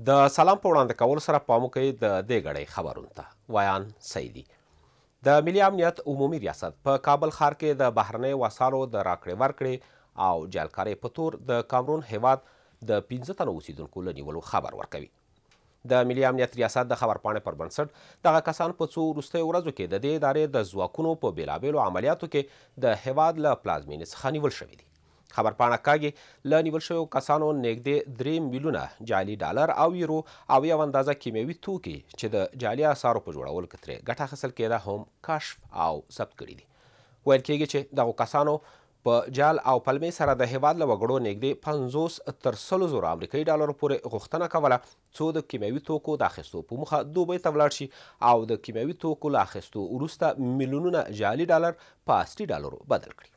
د سلام په وړاندې کولو سره پام وکړئ د دې غړۍ خبرونو ته. ویان سعیدي. د ملي امنیت عمومي ریاست په کابل ښار کې د بهرنیو وسایلو د راکړې ورکړې او جعلکارۍ په تور د کامرون هیواد د 15 تنو اوسیدونکو له نیولو خبر ورکوي. د ملي امنیت ریاست د خبرپاڼې پر بنسټ دغه کسان په څو وروستیو ورځو کې د دې ادارې د ځواکونو په بېلابېلو عملیاتو کې د هیواد له پلازمینې څخه نیول شوي دي. خبرپاڼه کاږي له نیول شویو کسانو نږدې 3 میلیونه جعلي ډالر او یورو او یو اندازه کیمیاوي توکي چې د جعلي اثارو په جوړولو کې ترې ګټه اخیستل کېده هم کشف او ثبت کړي دي. ویل کېږي چې دغو کسانو په جال او پلمې سره د هیواد له وګړو نږدې 50 تر 100 زره امریکایي ډالرو پورې غوښتنه کوله څو د کیمیاوي توکو د اخیستو په موخه دوبۍ ته ولاړ شي او د کیمیاوي توکو له اخیستو وروسته میلیونونه جعلي ډالر په اصلي ډالرو بدل کړي.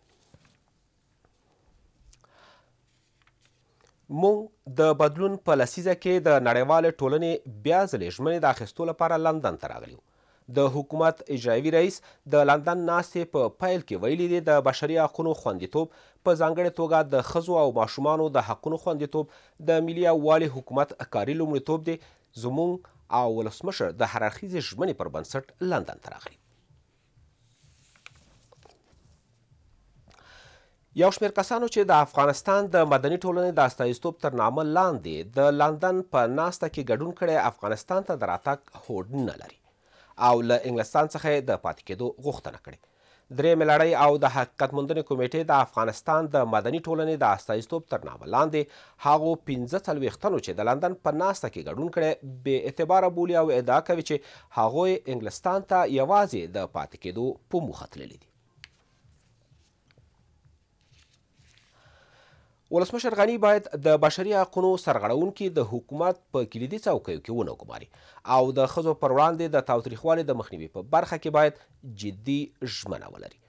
موږ د بدلون په لسیزه کې د نړیوالې ټولنې بیا ځلې ژمنې د اخیستو لپاره لندن ته راغلي. د حکومت اجرایوي رئیس د لندن ناستې په پیل کې ویلي دي د بشري حقونو خوندیتوب په ځانګړې توګه د ښځو او ماشومانو د حقونو خوندیتوب د ملي یووالي حکومت کاري لومړیتوب دی. زموږ او ولسمشر د هر اړخیزې ژمنې پر بنسټ لندن ته راغلي. یو شمېر کسانو چې د افغانستان د مدني ټولنې د استازیتوب تر نامه لاندې د لندن په ناسته کې ګډون کړی افغانستان ته د راتګ هوډ نه لري او له انګلستان څخه یې د پاتې کېدو غوښتنه کړې. درېیمې لړۍ او د حقیقت موندنې کمیټې د افغانستان د مدني ټولنې د استازیتوب تر نامه لاندې هغو 15 تنو چې د لندن په ناسته کې ګډون کړی بې اعتباره بولي او ادعا کوي چې هغوی انګلستان ته یوازې د پاتې کېدو په موخه تللي دي. ولسمشر غني باید د بشري حقونو سرغړونکي د حکومت په کلیدي څوکیو کې ونه ګماري او د ښځو پر وړاندې د تاوتریخوالي د مخنیوي په برخه کې باید جدي ژمنه ولري.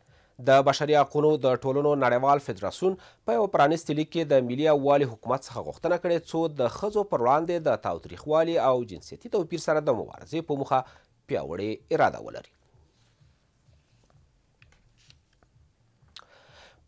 د بشري حقونو د ټولنو نړیوال فدراسیون په یو پرانیستي لیک کې د ملي یووالي حکومت څخه غوښتنه کړې څو د ښځو پر وړاندې د تاوتریخوالي او جنسیتي توپیر سره د مبارزې په موخه پیاوړې اراده ولري.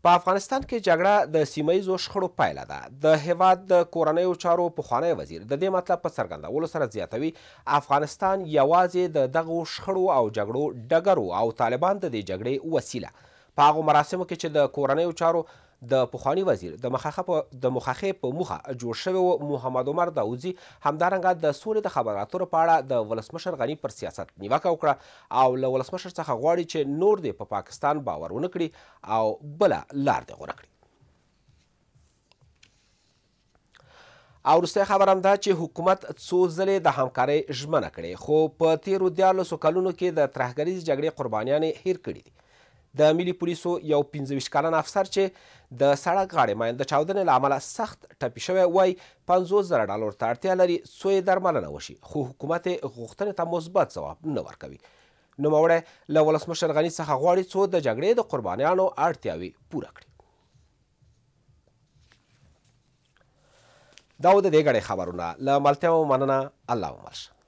په افغانستان کې جګړه د سیمه ییزو شخړو پایله ده. د هیواد د کورنیو چارو پخوانی وزیر د دې مطلب په څرګندولو سره زیاتوي افغانستان یوازې د دغو شخړو او جګړو ډګر او طالبان د دې جګړې وسیله. په هغو مراسمو کې چې د کورنیو چارو د پخواني وزیر د مخاخې په موخه جوړ شوی و محمد عمر داودزي همدارنګه د سولې د خبرو اترو په اړه د ولسمشر غني پر سیاست نیوکه وکړه او له ولسمشر څخه غواړي چې نور دې په پاکستان باور ونه کړي او بله لار دې غوره کړي. او وروستی خبر هم دا چې حکومت څو ځلې د همکارۍ ژمنه کړې خو په تیرو 14 کلونو کې د ترهګریزې جګړې قربانیانې هیر کړي دي. د ملي پولیسو یو 25 کلن افسر چې د سړک غاړې ماین د چاودنې له امله سخت ټپي شوی وایي 50,000 ډالرو ته اړتیا لري څو یې درملنه وشي خو حکومت یې غوښتنې ته مثبت ځواب نه ورکوي. نوموړی له ولسمشر غني څخه غواړي څو د جګړې د قربانیانو اړتیاوې پوره کړي. دا و د دې غړۍ خبرونه. له ملتیا مو مننه. الله مو مل شه.